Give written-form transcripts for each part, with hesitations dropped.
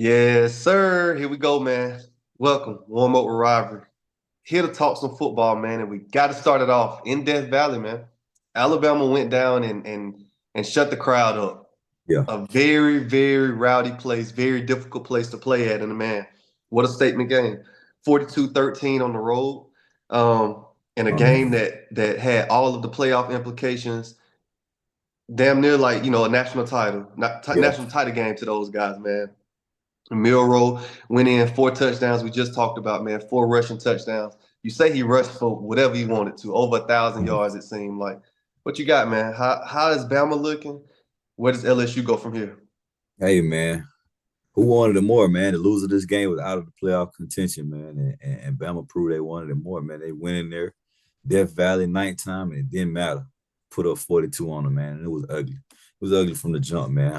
Yes, sir. Here we go, man. Welcome. Warm up with Rivalry. Here to talk some football, man. And we got to start it off in Death Valley, man. Alabama went down and shut the crowd up. Yeah, A very, very rowdy place, very difficult place to play at. And man, what a statement game. 42-13 on the road. In a oh game man, that had all of the playoff implications, damn near like, a national title, yeah, national title game to those guys, man. Milrow went in 4 touchdowns. We just talked about, man, 4 rushing touchdowns. You say he rushed for whatever he wanted to, over 1,000 yards, it seemed like. What you got, man? How is Bama looking? Where does LSU go from here? hey man, who wanted it more, man? The loser of this game was out of the playoff contention, man, and Bama proved they wanted it more, man. They went in there, Death Valley nighttime, and it didn't matter. Put up 42 on them, man, and it was ugly. It was ugly from the jump, man.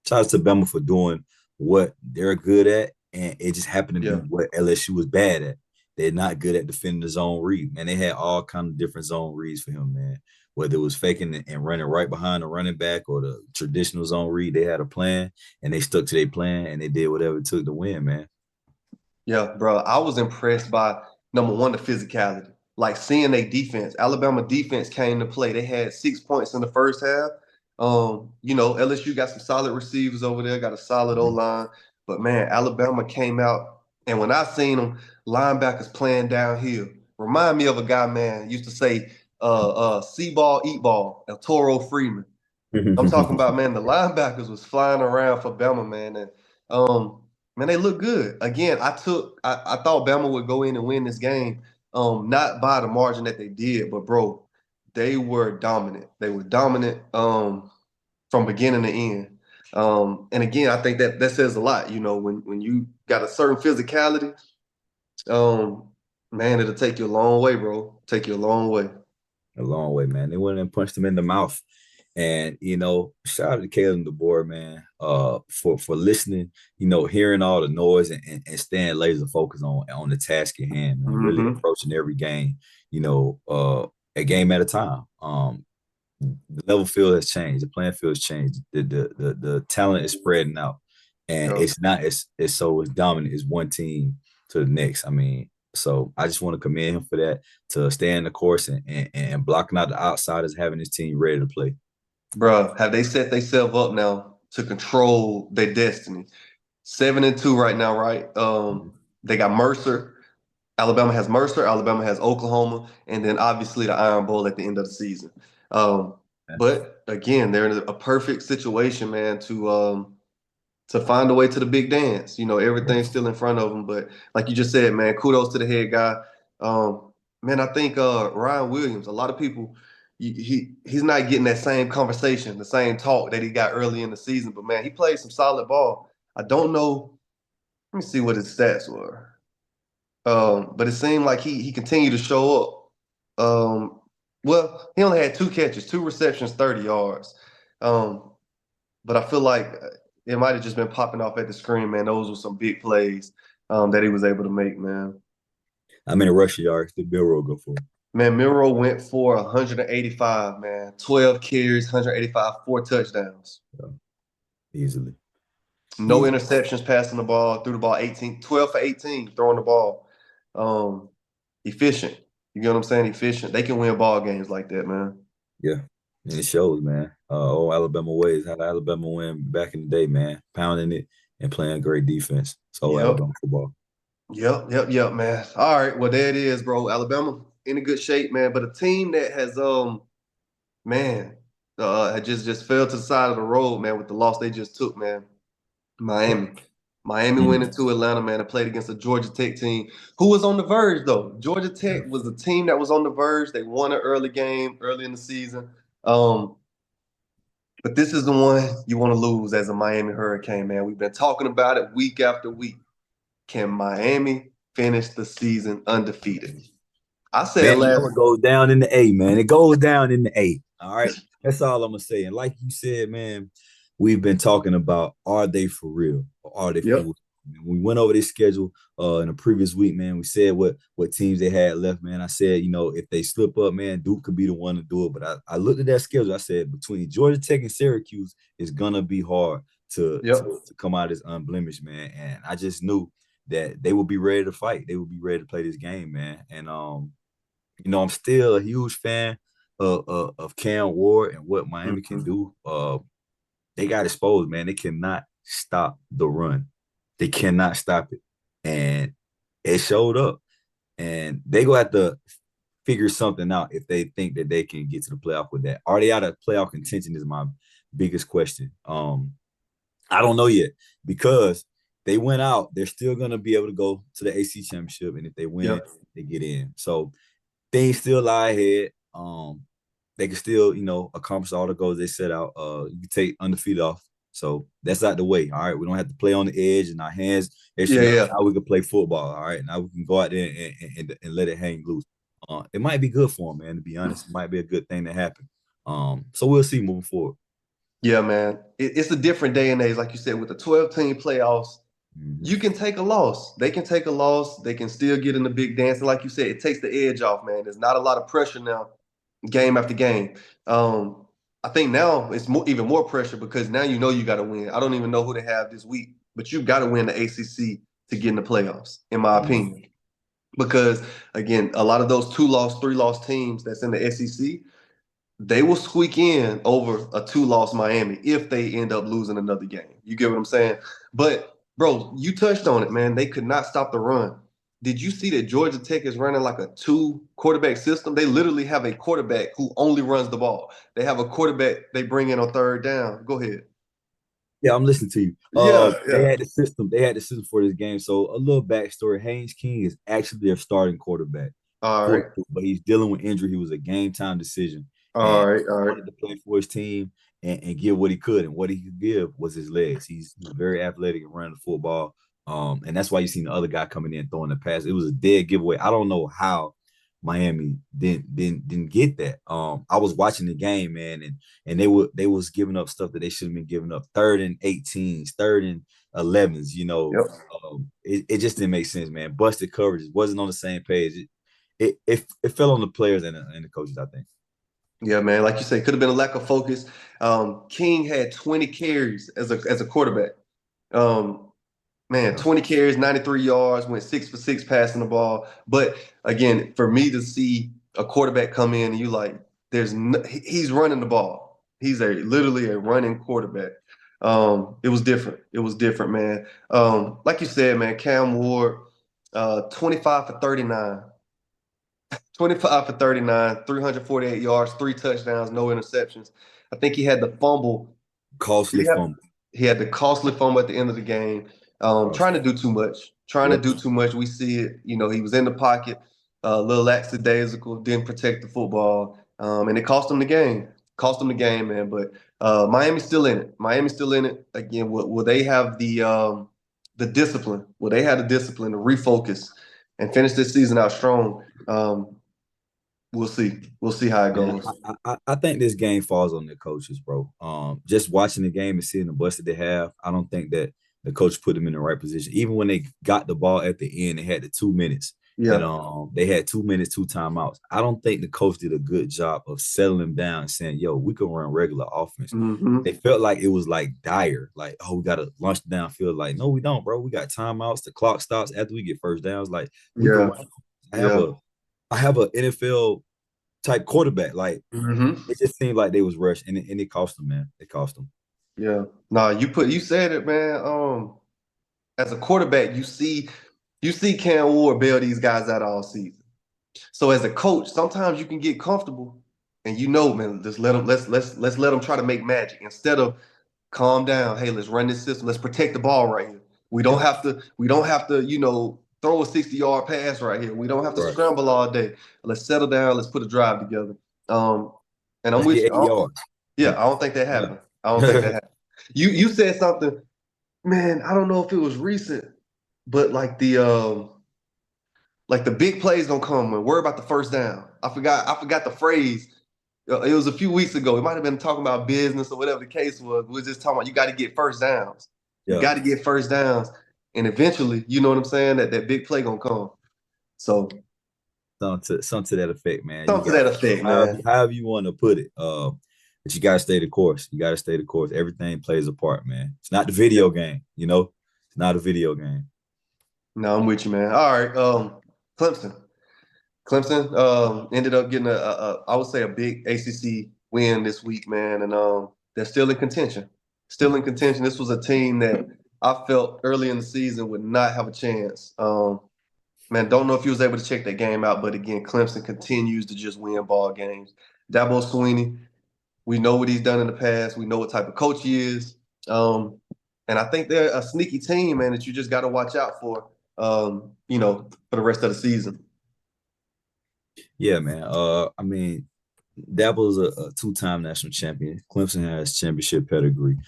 Shout out to Bama for doing what they're good at, and it just happened to be Yeah. what LSU was bad at. They're not good at defending the zone read, man. They had all kind of different zone reads for him, man. Whether it was faking and running right behind the running back or the traditional zone read, they had a plan and they stuck to their plan and they did whatever it took to win, man. Yeah, bro. I was impressed by number one, the physicality. Like seeing a defense. Alabama defense came to play. They had 6 points in the first half. LSU got some solid receivers over there, got a solid O Mhm. line. But man, Alabama came out, and when I seen them linebackers playing downhill, remind me of a guy, man, used to say, see ball, eat ball, El Toro Freeman. I'm talking about, man, the linebackers was flying around for Bama, man, and um, man, they look good. Again, I thought Bama would go in and win this game, not by the margin that they did, but bro, they were dominant. They were dominant from beginning to end. And again, I think that says a lot. When you got a certain physicality, um, man, it'll take you a long way, bro. Take you a long way. A long way, man. They went and punched him in the mouth. And shout out to Caleb DeBoer, man, for listening, hearing all the noise and staying laser focused on the task at hand, man. Really Mm-hmm. approaching every game, a game at a time. The level field has changed, the playing field has changed, the talent is spreading out, and Yeah. it's dominant. It's one team to the next. I mean, so I just want to commend him for that, to stay in the course and blocking out the outsiders, having his team ready to play. Bruh, have they set themselves up now to control their destiny? 7-2 right now, right? They got Mercer. Alabama has Mercer. Alabama has Oklahoma, and then obviously the Iron Bowl at the end of the season. Um, but again, they're in a perfect situation, man, to find a way to the big dance. Everything's still in front of them, but like you just said, man, kudos to the head guy. Man, I think Ryan Williams. A lot of people, he's not getting that same conversation, the same talk that he got early in the season. But man, he played some solid ball. I don't know. Let me see what his stats were. But it seemed like he continued to show up. Well, he only had 2 catches, 2 receptions, 30 yards. Um, but I feel like it might have just been popping off at the screen, man. Those were some big plays that he was able to make, man. How many rushing yards did Bill Rowe go for? Man, Milrow went for 185, man. 12 carries, 185, 4 touchdowns. Yeah, easily, No easily. interceptions passing the ball, threw the ball 18, 12 for 18, throwing the ball. Um, Efficient. You get what I'm saying? Efficient. They can win ball games like that, man. Yeah, and it shows, man. Alabama ways, how the Alabama win back in the day, man. Pounding it and playing great defense. So Yep. Alabama football. Yep, man. All right. Well, there it is, bro. Alabama in a good shape, man. But a team that has man, had just fell to the side of the road, man, with the loss they just took, man. Miami. Miami went Mhm. into Atlanta, man, and played against a Georgia Tech team who was on the verge, though. Georgia Yeah. Tech was a team that was on the verge. They won an early game early in the season. Um, but this is the one you want to lose as a Miami Hurricane, man. We've been talking about it week after week. Can Miami finish the season undefeated? I said Man, you know last. it goes down in the A, man. It goes down in the A. All right. That's all I'm gonna say. And like you said, man, we've been talking about, are they for real or are they Yep. fools? We went over this schedule in the previous week, man. We said what teams they had left, man. I said, if they slip up, man, Duke could be the one to do it. But I looked at that schedule. I said between Georgia Tech and Syracuse, it's gonna be hard Yep. to come out as unblemished, man. And I just knew that they would be ready to fight. They would be ready to play this game, man. And I'm still a huge fan of Cam Ward and what Miami can Mhm. do. They got exposed, man. They cannot stop the run. They cannot stop it. And it showed up. And they go have to figure something out if they think that they can get to the playoff with that. Are they out of playoff contention is my biggest question. I don't know yet because they went out. They're still gonna be able to go to the AC championship. And if they win, Yep. they get in. So things still lie ahead. They can still, accomplish all the goals they set out. You can take undefeated off. So that's out the way. All right. We don't have to play on the edge and our hands. Yeah, yeah. Now we can play football. All right. Now we can go out there and let it hang loose. It might be good for them, man, to be honest. It might be a good thing to happen. So we'll see moving forward. Yeah, man. It's a different day and age. Like you said, with the 12-team playoffs, Mhm. you can take a loss. They can take a loss. They can still get in the big dance. And like you said, it takes the edge off, man. There's not a lot of pressure now, game after game. I think now it's even more pressure because now you know you got to win. I don't even know who they have this week, but you got to win the ACC to get in the playoffs, in my Mhm. opinion. Because again, a lot of those 2-loss, 3-loss teams that's in the SEC, they will squeak in over a 2-loss Miami if they end up losing another game. You get what I'm saying? But bro, you touched on it, man. They could not stop the run. Did you see that Georgia Tech is running like a 2 quarterback system? They literally have a quarterback who only runs the ball. They have a quarterback they bring in on third down. Go ahead. Yeah, I'm listening to you. Yeah, They yeah. had the system. They had the system for this game. So a little backstory: Haynes King is actually their starting quarterback All for, right. but he's dealing with injury. He was a game time decision, All and right. All he right. wanted to play for his team and give what he could. And what he could give was his legs. He's very athletic and running the football. And that's why you seen the other guy coming in throwing the pass. It was a dead giveaway. I don't know how Miami didn't get that. I was watching the game, man, and they was giving up stuff that they shouldn't been giving up. 3rd and 18s, 3rd and 11s. Yep. It just didn't make sense, man. Busted coverage, wasn't on the same page. It fell on the players and the coaches, I think. Yeah, man. Like you said, could have been a lack of focus. King had 20 carries as a quarterback. Um, Man, Yeah. 20 carries, 93 yards, went 6 for 6 passing the ball. But again, for me to see a quarterback come in and you like, he's running the ball. He's literally a running quarterback. It was different. It was different, man. Like you said, man, Cam Ward, 25 for 39. 25 for 39, 348 yards, 3 touchdowns, no interceptions. I think he had the fumble. Did Costly he have? fumble. He had the costly fumble at the end of the game. Trying Costly. to do too much. Trying to Yep. do too much. We see it. He was in the pocket, a little lackadaisical, didn't protect the football, and it cost him the game. Cost him the game, man. But Miami's still in it. Miami's still in it. Again, will they have the discipline? Will they have the discipline to refocus and finish this season out strong? We'll see. We'll see how it Man, goes. I think this game falls on the coaches, bro. Just watching the game and seeing the bust that they have, I don't think that the coach put them in the right position. Even when they got the ball at the end, they had the 2 minutes, and Yeah. they had 2 minutes, two timeouts. I don't think the coach did a good job of settling down and saying, "Yo, we can run regular offense." Hmm. They felt like it was like dire, like, "Oh, we got to launch downfield." Like, no, we don't, bro. We got timeouts. The clock stops after we get first downs. Like, we can Yeah. run. I have Yeah. a I have an NFL type quarterback. Like Hmm. it just seemed like they was rushed, and it cost them, man. It cost them. Yeah. Nah, you said it, man. As a quarterback, you see Cam Ward bail these guys out all season. So as a coach, sometimes you can get comfortable and man, just let's let them try to make magic instead of calm down. Hey, let's run this system. Let's protect the ball right here. We don't have to throw a 60-yard pass right here. We don't have to Right. scramble all day. Let's settle down. Let's put a drive together. Um, and I'm Let's with get you. 80 yards. Yeah, I don't think that Yeah. happened. I don't think that happened. You said something, man. I don't know if it was recent, but like the big plays gonna come when worry about the first down. I forgot the phrase. It was a few weeks ago. It might have been talking about business or whatever the case was. We were just talking about you got to get first downs. You Yeah. got to get first downs, and eventually, you know what I'm saying, that big play gonna come. So Something to that effect, man. You something to got that effect, however, man. however you want to put it. But you gotta stay the course. You gotta stay the course. Everything plays a part, man. It's not the video game, you know. It's not a video game. No, I'm with you, man. All right, Clemson. Clemson ended up getting I would say a big ACC win this week, man, and they're still in contention. Still in contention. This was a team that I felt early in the season would not have a chance. Man, don't know if he was able to check that game out, but again, Clemson continues to just win ball games. Dabo Swinney, we know what he's done in the past. We know what type of coach he is. And I think they're a sneaky team, man, that you just got to watch out for, for the rest of the season. Yeah, man. I mean, Dabo's a two-time national champion. Clemson has championship pedigree.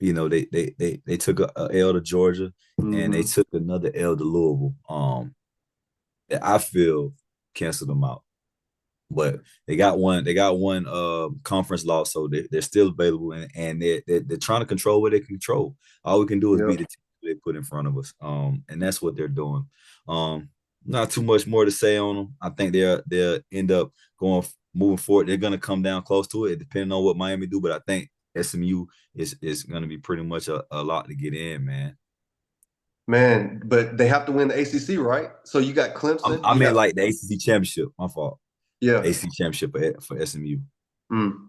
They took a L to Georgia and they Mm-hmm. took another L to Louisville. That I feel canceled them out. But they got one conference loss, so they're still available and they're trying to control what they control. All we can do is Yep. beat the team they put in front of us. And that's what they're doing. Not too much more to say on them. I think they'll end up moving forward. They're gonna come down close to it, depending on what Miami do. But I think SMU is gonna be pretty much a lot to get in, man. Man, but they have to win the ACC, right? So you got Clemson, I you mean, got like the ACC championship. My fault. yeah, ACC championship for SMU. mm.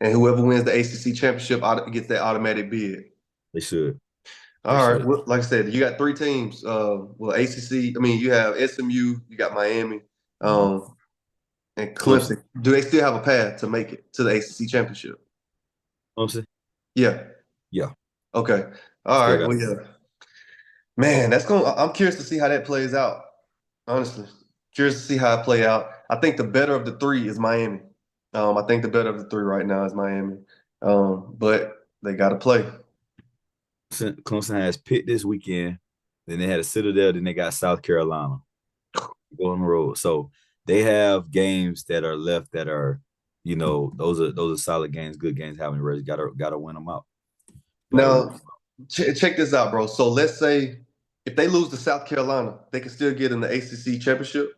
And whoever wins the ACC championship gets that automatic bid. They should. They All right, should. well, like I said, you got three teams. Well, ACC. I mean, you have SMU, you got Miami, Mhm. and Clemson. Clemson. Do they still have a path to make it to the ACC championship? Clemson. Yeah. Yeah. Okay. All Still right. got. Well, yeah. Man, I'm curious to see how that plays out. Honestly, curious to see how it play out. I think the better of the three is Miami. I think the better of the three right now is Miami. But they got to play. Clemson has Pitt this weekend. Then they had a Citadel. Then they got South Carolina. Go on the road. So they have games that are left that are, those are solid games, good games. Having race, gotta win them out. Gotta win. Now, check this out, bro. So let's say if they lose to South Carolina, they can still get in the ACC championship.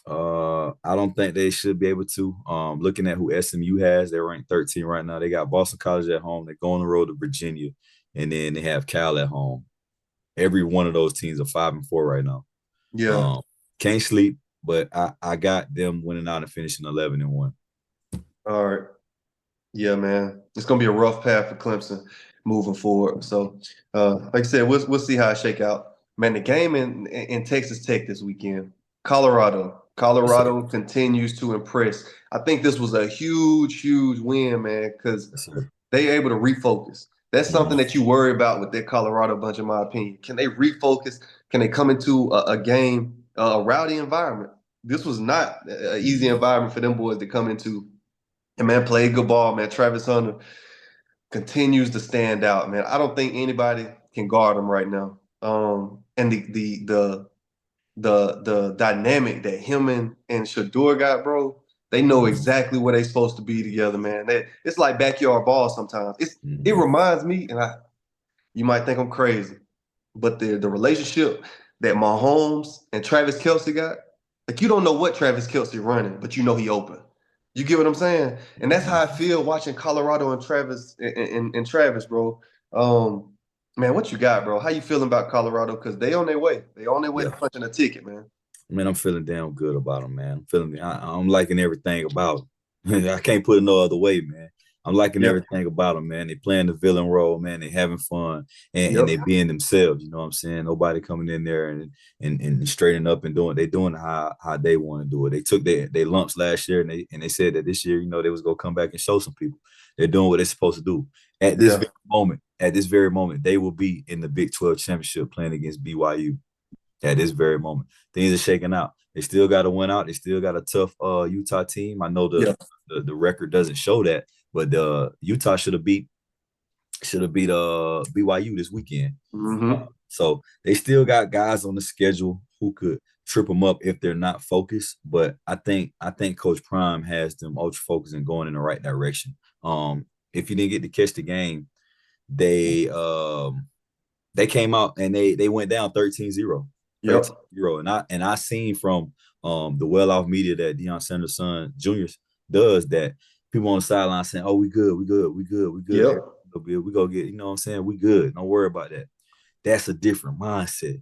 I don't think they should be able to. Looking at who SMU has, they're ranked 13 right now. They got Boston College at home. They go on the road to Virginia, and then they have Cal at home. Every one of those teams are 5-4 right now. Yeah. Um, can't sleep, but I got them winning out and finishing 11-1. All right. Yeah, man. It's gonna be a rough path for Clemson moving forward. So, like I said, we'll see how it shake out. Man, the game in Texas Tech this weekend, Colorado. Yes, sir. Colorado continues to impress. I think this was a huge, huge win, man, because Yes, sir. they able to refocus. That's something Mhm. that you worry about with that Colorado bunch, in my opinion. Can they refocus? Can they come into a game, a rowdy environment? This was not an easy environment for them boys to come into. And man, played good ball, man. Travis Hunter continues to stand out, man. I don't think anybody can guard him right now. And the dynamic that him and Shador got, bro, they know exactly where they supposed to be together, man. It's like backyard ball sometimes. It Mhm. reminds me, and you might think I'm crazy, but the relationship that Mahomes and Travis Kelce got, like you don't know what Travis Kelce running, but you know he open. You get what I'm saying? And that's how I feel watching Colorado and Travis and Travis, bro. Um, man, what you got, bro? How you feeling about Colorado? Because they on their way. They on their way to Yeah. punching a ticket, man. Man, I'm feeling damn good about them, man. I'm liking everything about them. I can't put it no other way, man. I'm liking Yep. everything about them, man. They playing the villain role, man. They having fun and Yep. they being themselves. You know what I'm saying? Nobody coming in there and straightening up and doing how they want to do it. They took their lumps last year and they said that this year, they was gonna come back and show some people. They're doing what they're supposed to do. Yeah. At this very moment, they will be in the Big 12 championship playing against BYU at this very moment. Things are shaking out. They still got to win out. They still got a tough Utah team. I know Yeah. the record doesn't show that, but Utah should have beat BYU this weekend. Mm-hmm. So they still got guys on the schedule who could trip them up if they're not focused. But I think Coach Prime has them ultra focused and going in the right direction. If you didn't get to catch the game, they came out and they went down 13-0. Yep. 13-0. And I seen from the well-off media that Deion Sanders' son Jr. does that. People on the sideline saying, "Oh, we good, we good, we good, we good. Yep. We go get, you know what I'm saying? We good. Don't worry about that." That's a different mindset.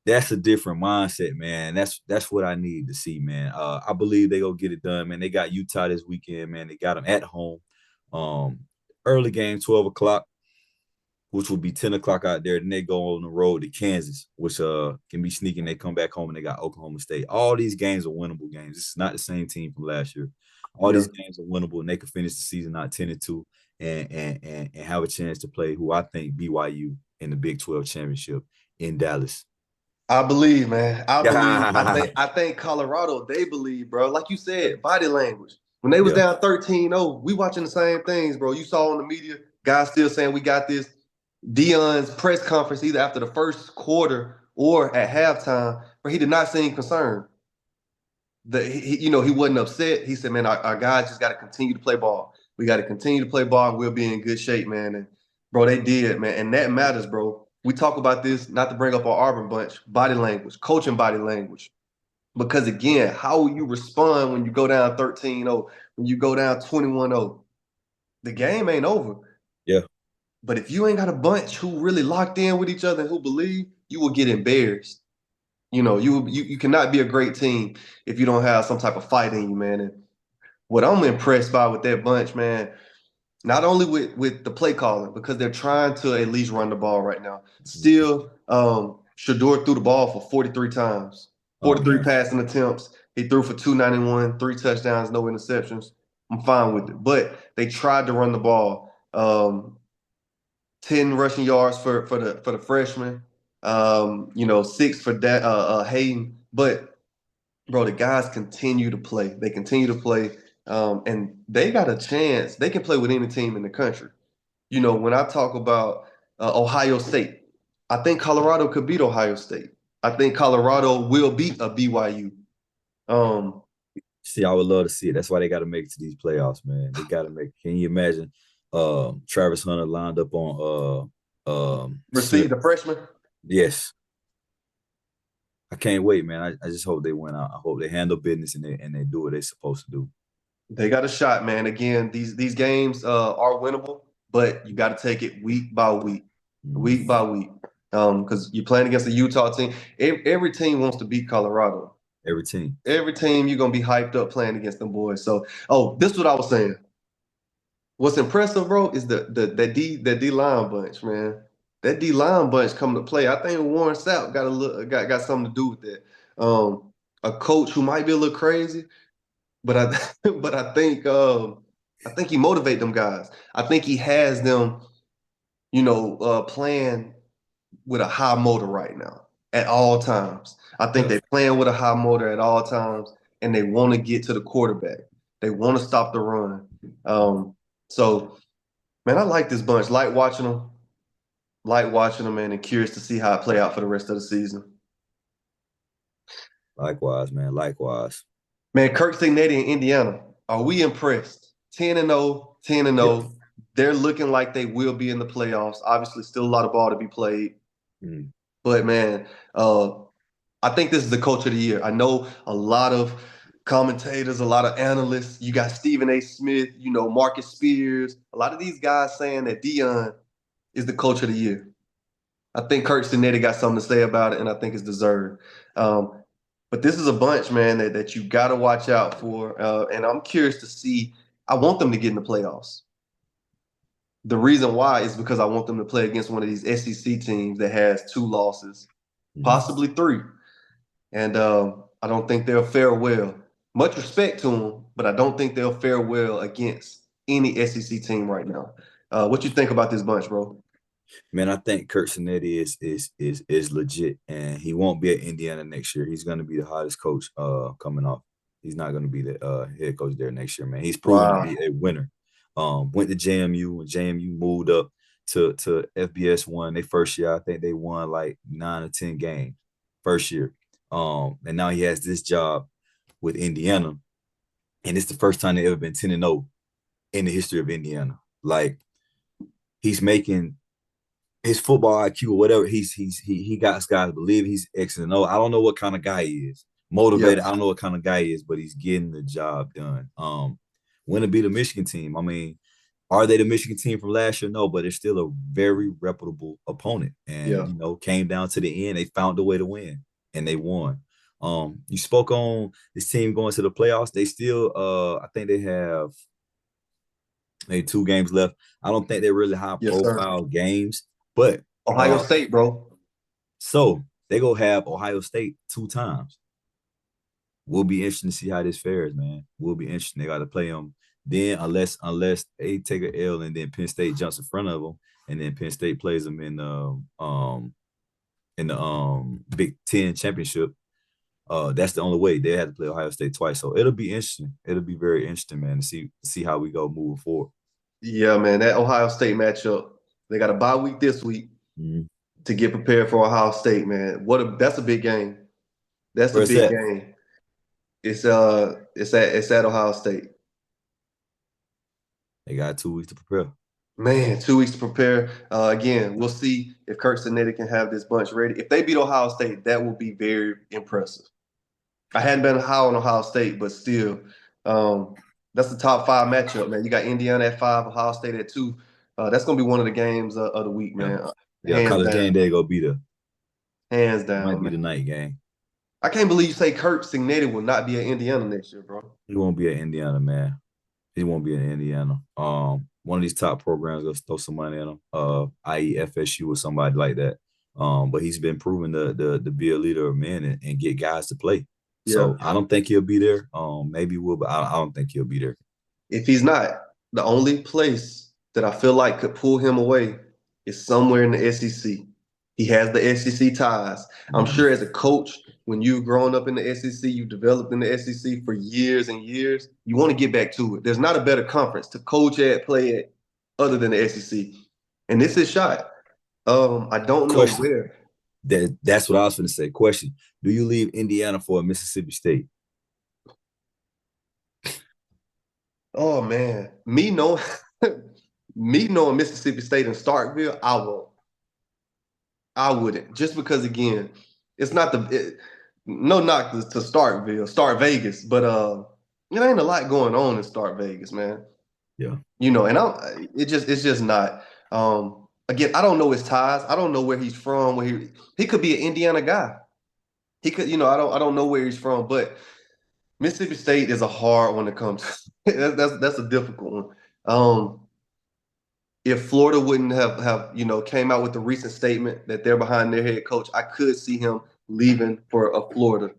That's a different mindset, man. That's what I need to see, man. I believe they go get it done, man. They got Utah this weekend, man. They got them at home. Um, Early game, 12 o'clock, which will be 10 o'clock out there. Then they go on the road to Kansas, which can be sneaking. They come back home and they got Oklahoma State. All these games are winnable games. This is not the same team from last year. All these Yep. games are winnable, and they can finish the season out 10-2 and have a chance to play who I think BYU in the Big 12 championship in Dallas. I believe, man. I believe. I Yeah. think I think Colorado, they believe, bro. Like you said, body language. When they was Yeah. down 13-0, we watching the same things, bro. You saw on the media, guys still saying we got this. Dion's press conference either after the first quarter or at halftime, where he did not seem concerned. He wasn't upset. He said, "Man, our guys just got to continue to play ball. We got to continue to play ball, and we'll be in good shape, man." And bro, they did, man, and that matters, bro. We talk about this, not to bring up our Auburn bunch, body language, coaching body language. Because again, how will you respond when you go down 13-0, when you go down 21-0? The game ain't over. Yeah. But if you ain't got a bunch who really locked in with each other and who believe, you will get embarrassed. You cannot be a great team if you don't have some type of fight in you, man. And what I'm impressed by with that bunch, man, not only with the play calling, because they're trying to at least run the ball right now. Still, Shador threw the ball for 43 times, Oh 43 man. passing attempts. He threw for 291, 3 touchdowns, no interceptions. I'm fine with it. But they tried to run the ball. 10 rushing yards for the freshman. 6 for that Hayden. But bro, the guys continue to play. They continue to play. And they got a chance. They can play with any team in the country. When I talk about Ohio State, I think Colorado could beat Ohio State. I think Colorado will beat a BYU. Um, See, I would love to see it. That's why they got to make it to these playoffs, man. They got to make. Can you imagine? Travis Hunter lined up on Receive the freshman. Yes, I can't wait, man. I just hope they win out. I hope they handle business and they do what they're supposed to do. They got a shot, man. Again, these games are winnable, but you got to take it week by week, week by week. Because you're playing against the Utah team. Every team wants to beat Colorado. Every team. Every team you're gonna be hyped up playing against them boys. So, this is what I was saying. What's impressive, bro, is that D line bunch, man. That D line bunch coming to play. I think Warren Sapp got something to do with that. A coach who might be a little crazy, but I think he motivate them guys. I think he has them, playing with a high motor right now at all times. I think Yeah. they're playing with a high motor at all times, and they want to get to the quarterback. They want to stop the run. So, man, I like this bunch. Like watching them, man, and curious to see how it play out for the rest of the season. Likewise, man. Likewise. Man, Kirk Cignetti in Indiana. Are we impressed? 10-0, 10 and Yeah. 0. They're looking like they will be in the playoffs. Obviously, still a lot of ball to be played. Mm. But man, I think this is the coach of the year. I know a lot of commentators, a lot of analysts. You got Stephen A. Smith, Marcus Spears. A lot of these guys saying that Dion is the coach of the year. I think Kurt Cinetti got something to say about it, and I think it's deserved. But this is a bunch, man, that you got to watch out for. And I'm curious to see. I want them to get in the playoffs. The reason why is because I want them to play against one of these SEC teams that has 2 losses, possibly 3. And I don't think they'll fare well. Much respect to them, but I don't think they'll fare well against any SEC team right now. What you think about this bunch, bro? Man, I think Kurt Cinetti is legit, and he won't be at Indiana next year. He's going to be the hottest coach coming off. He's not going to be the head coach there next year, man. He's proven to Wow. be a winner. Went to JMU, and JMU moved up to FBS one. They first year, I think they won like 9 or 10 games first year. And now he has this job with Indiana, and it's the first time they ever been 10-0 in the history of Indiana. Like, he's making his football IQ or whatever. He got guys to believe he's X and O. I don't know what kind of guy he is, motivated. Yeah. I don't know what kind of guy he is, but he's getting the job done. When to be the Michigan team. I mean, are they the Michigan team from last year? No, but it's still a very reputable opponent. And Yeah. came down to the end. They found a way to win and they won. You spoke on this team going to the playoffs. They still I think they have maybe 2 games left. I don't think they're really high Yes, sir. profile games, but Ohio State, bro. so they go have Ohio State 2 times. Will be interesting to see how this fares, man. Will be interesting. They got to play them then, unless they take a L and then Penn State jumps in front of them, and then Penn State plays them in the Big Ten championship. That's the only way they had to play Ohio State twice. So it'll be interesting. It'll be very interesting, man, to see how we go moving forward. Yeah, man. That Ohio State matchup. They got a bye week this week Mm-hmm. to get prepared for Ohio State, man. That's a big game. That's a Where's big that? game. It's at Ohio State. They got 2 weeks to prepare. Man, 2 weeks to prepare. Again, we'll see if Kirk Cinetti can have this bunch ready. If they beat Ohio State, that will be very impressive. I hadn't been high on Ohio State, but still, that's the top five matchup, man. You got Indiana at 5, Ohio State at 2. That's gonna be one of the games of the week, Yeah, man. yeah. Hands College game down, day go be the hands might down, be man. the night game. I can't believe you say Kirk Cinetti will not be at Indiana next year, bro. He won't be at Indiana, man. He won't be in Indiana. One of these top programs will throw some money at him. I.e. FSU or somebody like that. But he's been proven to be a leader of men and get guys to play. Yeah. So I don't think he'll be there. Maybe he will, but I don't think he'll be there. If he's not, the only place that I feel like could pull him away is somewhere in the SEC. He has the SEC ties. I'm Mhm. sure as a coach, when you've grown up in the SEC, you've developed in the SEC for years and years, you want to get back to it. There's not a better conference to coach at, play at, other than the SEC. And this is shot. I don't know Question. where. That's what I was going to say. Question. Do you leave Indiana for Mississippi State? Oh man, me knowing Mississippi State and Starkville, I won't. I wouldn't, just because again, it's not no knock to Starkville, Start Vegas, but it ain't a lot going on in Start Vegas, man. Yeah. And it's just not. Again, I don't know his ties. I don't know where he's from. Where he could be an Indiana guy. He could, I don't know where he's from, but Mississippi State is a hard one to come to. That's a difficult one. If Florida wouldn't have came out with the recent statement that they're behind their head coach, I could see him leaving for a Florida.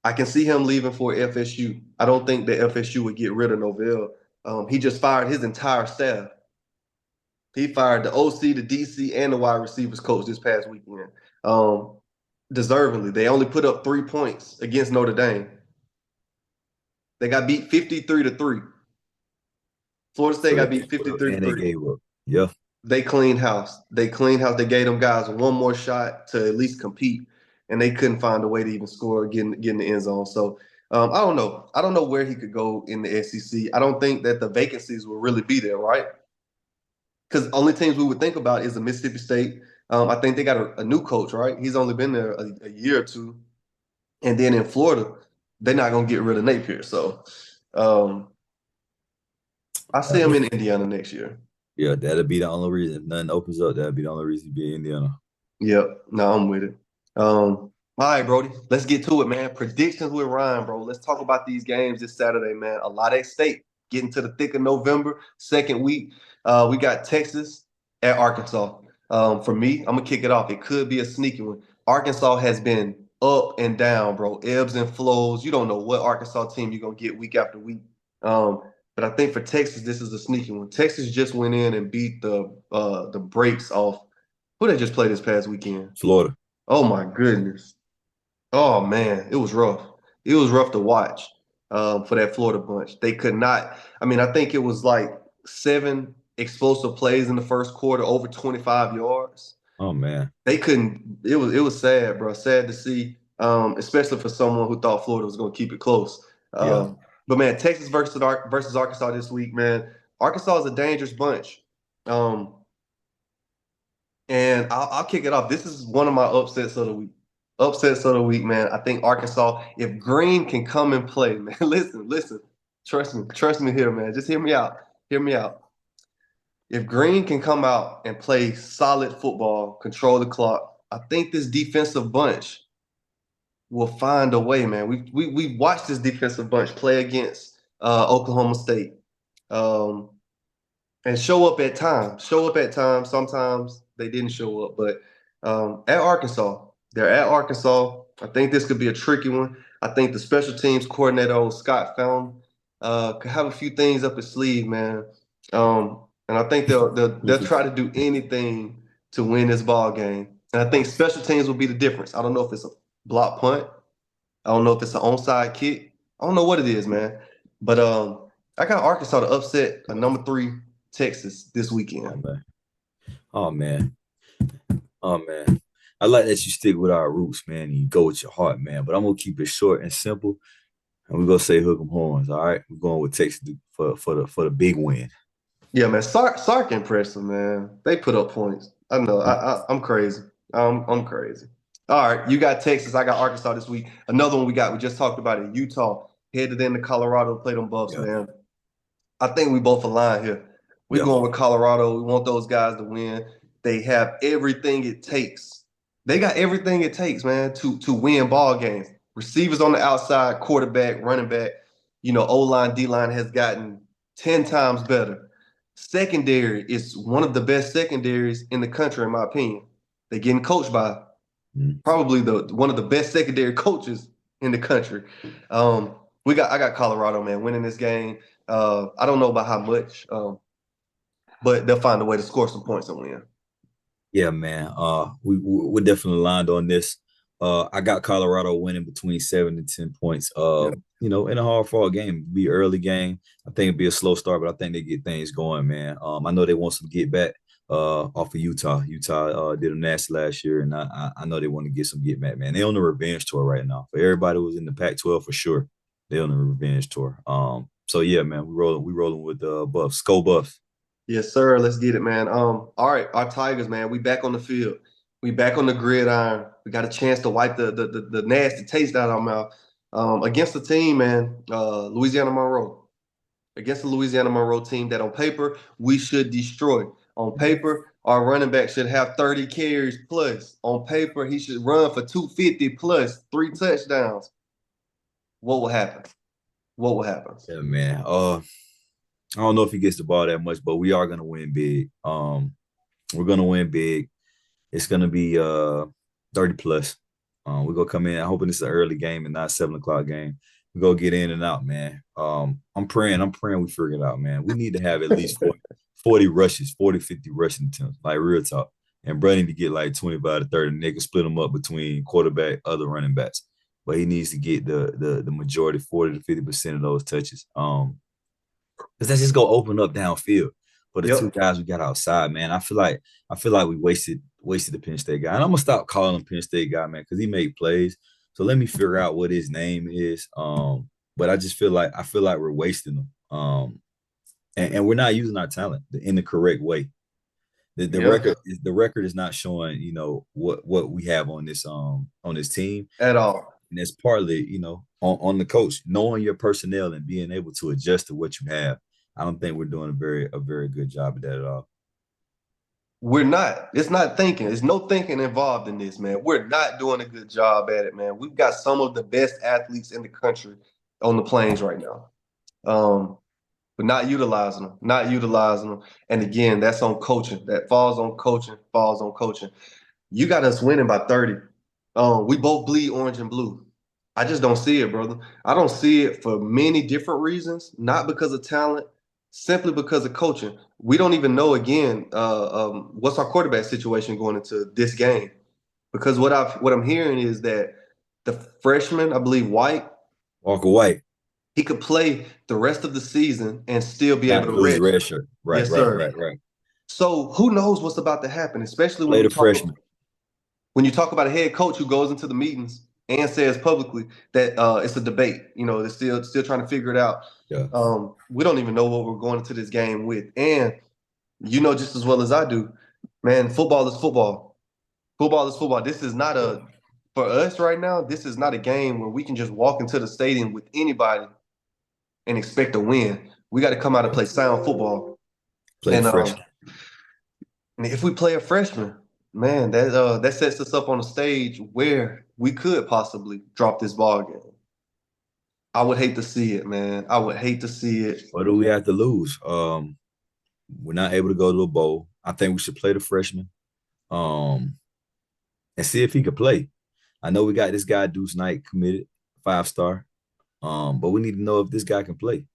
I can see him leaving for FSU. I don't think that FSU would get rid of Novell. He just fired his entire staff. He fired the OC, the DC, and the wide receivers coach this past weekend. Deservingly, they only put up 3 points against Notre Dame. They got beat 53-3. Florida State So they got beat gave up 53 to and they 3. gave up. Yeah. They cleaned house. They cleaned house. They gave them guys one more shot to at least compete, and they couldn't find a way to even score, get in the end zone. So I don't know. I don't know where he could go in the SEC. I don't think that the vacancies will really be there, right? Because only teams we would think about is the Mississippi State. I think they got a new coach, right? He's only been there a year or two, and then in Florida, they're not gonna get rid of Napier. So I see him in Indiana next year. Yeah, that'll be the only reason. If nothing opens up, that'll be the only reason to be in Indiana. Yep. No, I'm with it. All right, Brody. Let's get to it, man. Predictions with Ryan, bro. Let's talk about these games this Saturday, man. A lot at stake. Getting to the thick of November, second week. We got Texas at Arkansas. For me, I'm gonna kick it off. It could be a sneaky one. Arkansas has been up and down, bro. Ebbs and flows. You don't know what Arkansas team you're gonna get week after week. But I think for Texas, this is a sneaky one. Texas just went in and beat the brakes off. Who they just played this past weekend? Florida. Oh my goodness. Oh man, it was rough. It was rough to watch for that Florida bunch. They could not. I mean, I think it was like 7 explosive plays in the first quarter, over 25 yards. Oh man. They couldn't. It was sad, bro. Sad to see, especially for someone who thought Florida was going to keep it close. Yeah. But man, Texas versus Arkansas this week, man. Arkansas is a dangerous bunch. And I'll kick it off. This is one of my upsets of the week. Upsets of the week, man. I think Arkansas, if Green can come and play, man. Listen. Trust me here, man. Just hear me out. Hear me out. If Green can come out and play solid football, control the clock, I think this defensive bunch will find a way, man. We watched this defensive bunch play against Oklahoma State. Um, and show up at times. Show up at times. Sometimes they didn't show up, but at Arkansas, they're at Arkansas. I think this could be a tricky one. I think the special teams coordinator on Scott Fountain could have a few things up his sleeve, man. And I think they'll try to do anything to win this ball game. And I think special teams will be the difference. I don't know if it's a block punt. I don't know if it's an onside kick. I don't know what it is, man. But I got Arkansas to upset a number 3 Texas this weekend. Oh man. Oh man. Oh man. I like that you stick with our roots, man, and you go with your heart, man. But I'm gonna keep it short and simple, and we're gonna say hook 'em horns. All right, we're going with Texas for the big win. Yeah, man. Sark impressed them, man. They put up points. I know. I'm crazy. I'm crazy. All right, you got Texas. I got Arkansas this week. Another one we got. We just talked about it. Utah headed into Colorado to play them Buffs, Yeah, man. I think we both align here. We're yeah, going with Colorado. We want those guys to win. They have everything it takes. They got everything it takes, man, to win ball games. Receivers on the outside, quarterback, running back. O-line, D-line has gotten 10 times better. Secondary is one of the best secondaries in the country, in my opinion. They're getting coached by mm, probably one of the best secondary coaches in the country. I got Colorado, man, winning this game. I don't know about how much, but they'll find a way to score some points and win. yeah, man. We're definitely aligned on this. I got Colorado winning between 7 and 10 points. Yeah. In a hard fought game, be an early game. I think it'd be a slow start, but I think they get things going, man. I know they want some get back off of Utah. Utah did them nasty last year, and I know they want to get some get back, man. They on the revenge tour right now. For everybody who was in the Pac-12 for sure, they on the revenge tour. So yeah, man, we rolling with the Buffs. Go Buffs. Yes, sir. Let's get it, man. All right, our Tigers, man. We back on the field. We back on the gridiron. We got a chance to wipe the nasty taste out of our mouth. Against the team, man, Louisiana Monroe. Against the Louisiana Monroe team that on paper we should destroy. On paper, our running back should have 30 carries plus. On paper, he should run for 250 plus, 3 touchdowns. What will happen? What will happen? Yeah, man. I don't know if he gets the ball that much, but we are gonna win big. We're gonna win big. It's gonna be 30 plus. We're gonna come in. I'm hoping it's an early game and not 7 o'clock game. We go get in and out, man. I'm praying we figure it out, man. We need to have at least 40 rushes, 40, 50 rushing attempts, like real talk. And Brady need to get like 25 to 30. And they can split them up between quarterback, other running backs. But he needs to get the majority, 40 to 50% of those touches. Because that's just gonna open up downfield for the two Yep. guys we got outside, man. I feel like we wasted the Penn State guy. And I'm gonna stop calling him Penn State guy, man, because he made plays. So let me figure out what his name is. But I feel like we're wasting them. And we're not using our talent in the correct way. The Yeah. record is not showing, what we have on this team. At all. And it's partly, on the coach, knowing your personnel and being able to adjust to what you have. I don't think we're doing a very good job of that at all. We're not. It's not thinking. There's no thinking involved in this, man. We're not doing a good job at it, man. We've got some of the best athletes in the country on the plains right now. But not utilizing them, not utilizing them. And again, that's on coaching. That falls on coaching, falls on coaching. You got us winning by 30. We both bleed orange and blue. I just don't see it, brother. I don't see it for many different reasons, not because of talent, simply because of coaching. We don't even know again what's our quarterback situation going into this game. Because what I'm hearing is that the freshman, I believe White, Walker White, he could play the rest of the season and still be able not to lose red. red shirt. Right, Yes, right, sir. right, right. So who knows what's about to happen, especially Play the freshman. when you talk about a head coach who goes into the meetings and says publicly that it's a debate. They're still trying to figure it out. Yeah. We don't even know what we're going into this game with, and just as well as I do, man. Football is football. Football is football. This is not a for us right now, this is not a game where we can just walk into the stadium with anybody and expect to win. We got to come out and play sound football. Play the And freshman. if we play a freshman, man, that sets us up on a stage where we could possibly drop this ball game. I would hate to see it, man. I would hate to see it. What do we have to lose? We're not able to go to a bowl. I think we should play the freshman. Um, and see if he could play. I know we got this guy Deuce Knight committed, 5-star. But we need to know if this guy can play.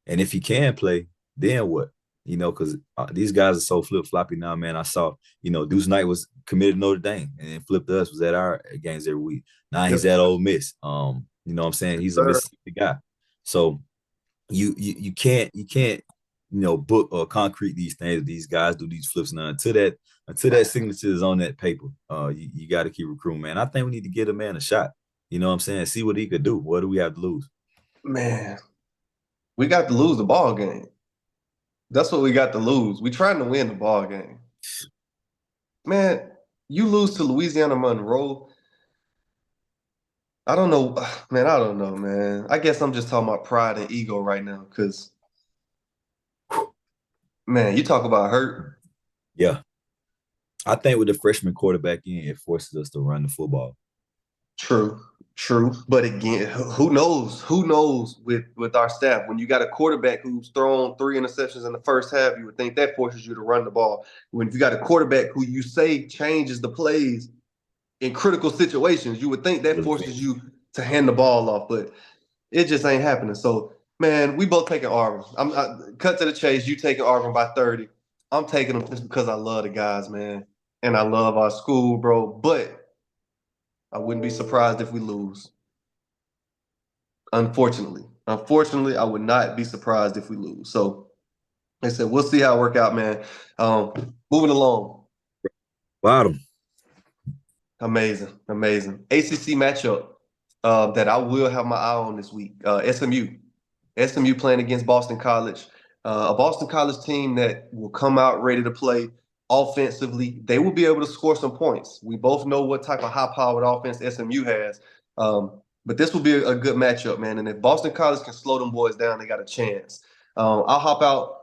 And if he can play, then what? Because these guys are so flip floppy now, man. I saw, Deuce Knight was committed to Notre Dame and then flipped to us, was at our games every week. Now Yep. he's at Ole Miss. You know what I'm saying? He's a Sir. Mississippi guy. So you can't book or concrete these things. These guys do these flips now until that signature is on that paper. You got to keep recruiting, man. I think we need to give a man a shot. You know what I'm saying? See what he could do. What do we have to lose? Man, we got to lose the ball game. That's what we got to lose. We trying to win the ball game. Man, you lose to Louisiana Monroe. I don't know, man. I don't know, man. I guess I'm just talking about pride and ego right now, because man, you talk about hurt. Yeah. I think with the freshman quarterback in, it forces us to run the football. True, true. But again, who knows? Who knows with our staff? When you got a quarterback who's thrown 3 interceptions in the first half, you would think that forces you to run the ball. When you got a quarterback who you say changes the plays in critical situations, you would think that forces you to hand the ball off. But it just ain't happening. So, man, we both taking Auburn. Cut to the chase. You taking Auburn by 30. I'm taking them just because I love the guys, man, and I love our school, bro. But I wouldn't be surprised if we lose. Unfortunately, I would not be surprised if we lose. So, like I said, we'll see how it work out, man. Moving along. Bottom. Amazing. ACC matchup that I will have my eye on this week. SMU playing against Boston College. A Boston College team that will come out ready to play offensively. They will be able to score some points. We both know what type of high-powered offense SMU has. But this will be a good matchup, man. And if Boston College can slow them boys down, they got a chance. I'll hop out.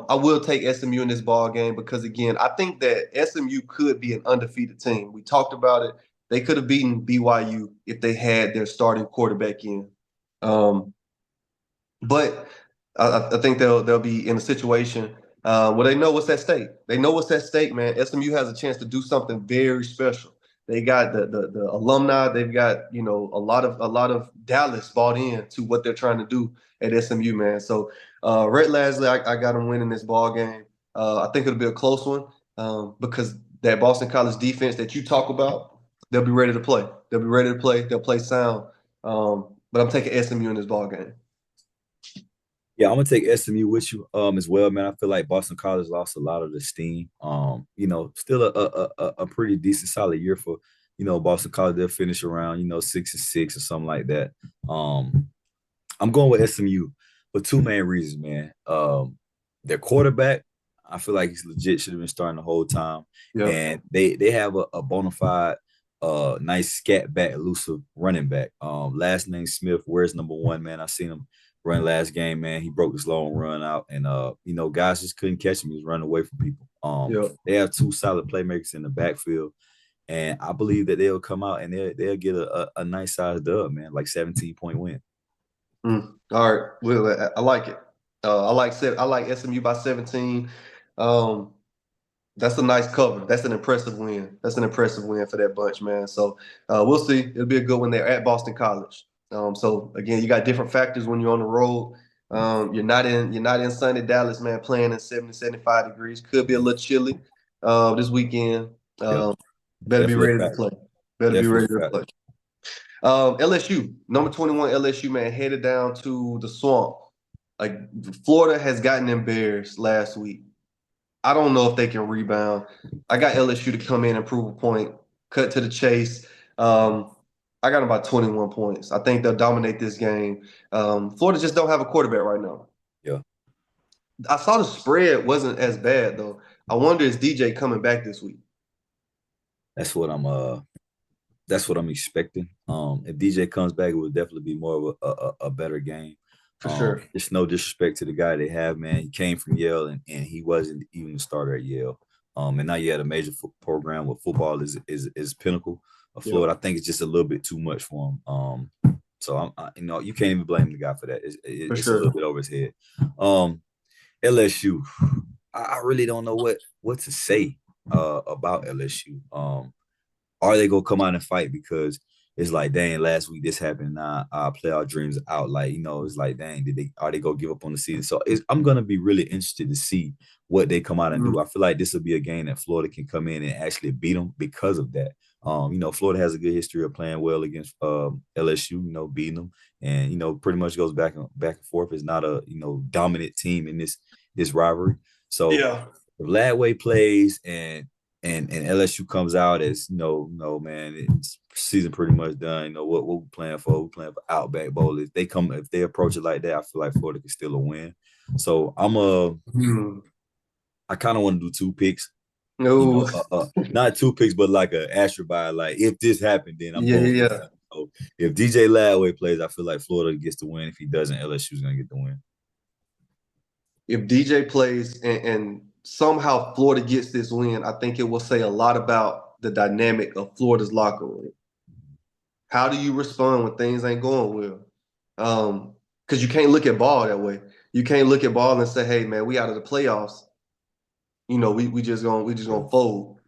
I will take SMU in this ball game because, again, I think that SMU could be an undefeated team. We talked about it. They could have beaten BYU if they had their starting quarterback in. But I think they'll be in a situation where they know what's at stake. They know what's at stake, man. SMU has a chance to do something very special. They got the alumni. They've got a lot of Dallas bought in to what they're trying to do at SMU, man. So Rhett Lasley, I got him winning this ball game. I think it'll be a close one because that Boston College defense that you talk about, they'll be ready to play. They'll be ready to play. They'll play sound. But I'm taking SMU in this ball game. Yeah, I'm gonna take SMU with you as well, man. I feel like Boston College lost a lot of the steam. Still a pretty decent solid year for Boston College. They'll finish around 6-6 or something like that. I'm going with SMU for two main reasons, man. Their quarterback, I feel like he's legit, should have been starting the whole time. Yeah. And they have a bona fide nice scat back, elusive running back. Last name Smith, where's number one, man? I seen him run last game, man. He broke this long run out, and guys just couldn't catch him. He was running away from people. They have two solid playmakers in the backfield, and I believe that they'll come out and they'll get a nice size dub, man, like 17-point win. All right, well, I like it. I like SMU by 17. That's a nice cover. That's an impressive win. That's an impressive win for that bunch, man. So we'll see. It'll be a good one there at Boston College. So again, you got different factors when you're on the road. You're not in sunny Dallas, man, playing in 70, 75 degrees. Could be a little chilly this weekend. Better be ready to play. Better be ready to play. LSU, number 21 LSU, man, headed down to the swamp. Like Florida has gotten embarrassed last week. I don't know if they can rebound. I got LSU to come in and prove a point, cut to the chase. I got about 21 points. I think they'll dominate this game. Florida just don't have a quarterback right now. Yeah. I saw the spread wasn't as bad, though. I wonder is DJ coming back this week? That's what I'm That's what I'm expecting. If DJ comes back, it will definitely be more of a better game. for sure. It's no disrespect to the guy they have, man. He came from Yale and he wasn't even a starter at Yale. And now you had a major program where football is pinnacle of Yep, Florida. I think it's just a little bit too much for him. You know, you can't even blame the guy for that. for It's a little sure. bit over his head. Um, LSU, I really don't know what to say about LSU. Are they gonna come out and fight? Because it's like, dang, last week this happened. Now our playoff dreams are out. Like, you know, it's like, dang, are they gonna give up on the season? So I'm gonna be really interested to see what they come out and Mhm. do. I feel like this will be a game that Florida can come in and actually beat them because of that. You know, Florida has a good history of playing well against LSU, you know, beating them, and you know, pretty much goes back and forth. It's not a dominant team in this rivalry. So Yeah. if Ladway plays and LSU comes out as man, it's season pretty much done. You know what we playing for? We playing for Outback Bowl. If they approach it like that, I feel like Florida can still win. So Hmm. I kind of want to do two picks. No. Not two picks, but like a astroby. Like if this happened, then I'm Yeah, going yeah, with yeah. this. So if DJ Ladway plays, I feel like Florida gets the win. If he doesn't, LSU's gonna get the win. If DJ plays and somehow Florida gets this win, I think it will say a lot about the dynamic of Florida's locker room. How do you respond when things ain't going well? Because you can't look at ball that way. You can't look at ball and say, "Hey, man, we out of the playoffs. You know, we just gonna fold."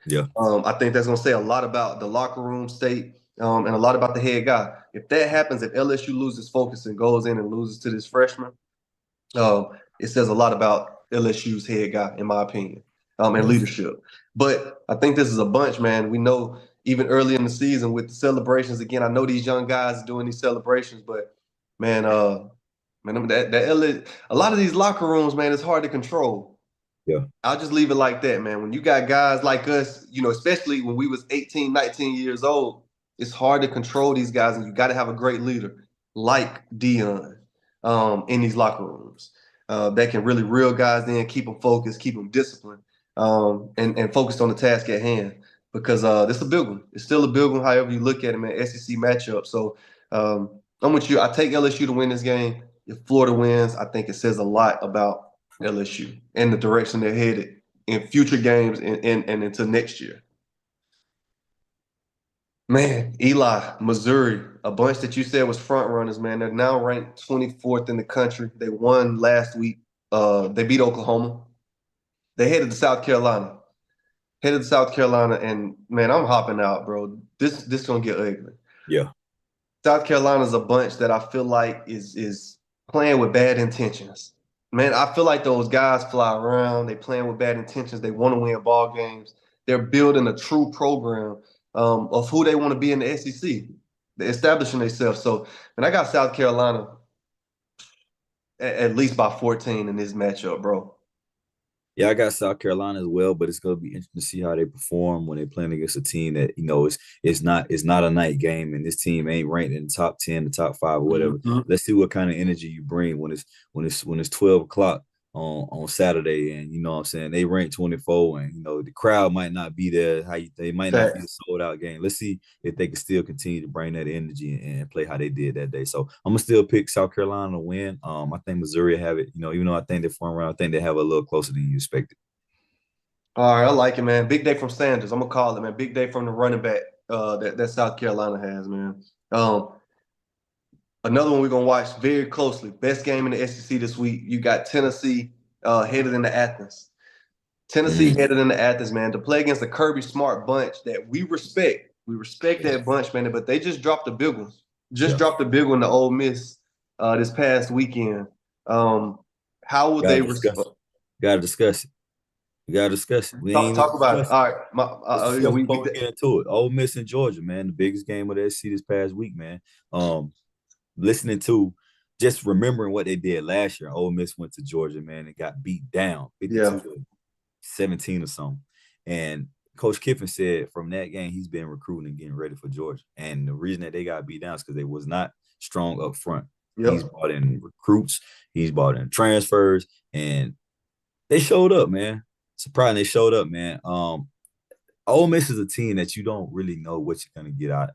Yeah, I think that's gonna say a lot about the locker room state, and a lot about the head guy. If that happens, if LSU loses focus and goes in and loses to this freshman, it says a lot about LSU's head guy, in my opinion, and yeah, leadership. But I think this is a bunch, man. We know even early in the season with the celebrations. Again, I know these young guys are doing these celebrations, but man, a lot of these locker rooms, man, it's hard to control. yeah, I'll just leave it like that, man. When you got guys like us, you know, especially when we was 18, 19 years old, it's hard to control these guys, and you got to have a great leader like Dion in these locker rooms that can really reel guys in, keep them focused, keep them disciplined, and focused on the task at hand. Because this is a big one. It's still a big one, however you look at it, man. SEC matchup. So I'm with you. I take LSU to win this game. If Florida wins, I think it says a lot about LSU and the direction they're headed in future games and into next year. Man, Eli, Missouri, a bunch that you said was front runners, man. They're now ranked 24th in the country. They won last week. They beat Oklahoma. They headed to South Carolina. Headed to South Carolina, and man, I'm hopping out, bro. This gonna get ugly. yeah. South Carolina's a bunch that I feel like is playing with bad intentions. Man, I feel like those guys fly around. They playing with bad intentions. They want to win ball games. They're building a true program of who they want to be in the SEC. They're establishing themselves. So, and I got South Carolina at least by 14 in this matchup, bro. Yeah, I got South Carolina as well, but it's gonna be interesting to see how they perform when they're playing against a team that it's not a night game, and this team ain't ranked in the top 10, the top five, or whatever. Mhm. Let's see what kind of energy you bring when it's 12 o'clock on Saturday, and you know what I'm saying they rank 24, and you know the crowd might not be there. They might not be a Facts. sold out game. Let's see if they can still continue to bring that energy and play how they did that day. So I'm gonna still pick South Carolina to win. I think Missouri have it. You know, even though I think they're front round, I think they have a little closer than you expected. All right, I like it, man. Big day from Sanders. I'm gonna call it, man. Big day from the running back that South Carolina has, man. Another one we're gonna watch very closely. Best game in the SEC this week. You got Tennessee headed into Athens. Tennessee Mhm. headed into Athens, man, to play against the Kirby Smart bunch that we respect. We respect Yeah, that bunch, man. But they just dropped a big one. Just yeah. dropped a big one to Ole Miss this past weekend. Um, how would Gotta they discuss respond? it. Gotta discuss it. We gotta discuss it. We Talk, ain't even talk about it. discussed it. All right, Let's yeah, discuss we before we get into it. Ole Miss and Georgia, man, the biggest game of the SC this past week, man. Um, Listening to just remembering what they did last year. Ole Miss went to Georgia, man, and got beat down yeah. 52-17 or something. And Coach Kiffin said from that game he's been recruiting and getting ready for Georgia. And the reason that they got beat down is because they was not strong up front. He's Yep. brought in recruits, he's brought in transfers, and they showed up, man. Surprising they showed up, man. Ole Miss is a team that you don't really know what you're gonna get out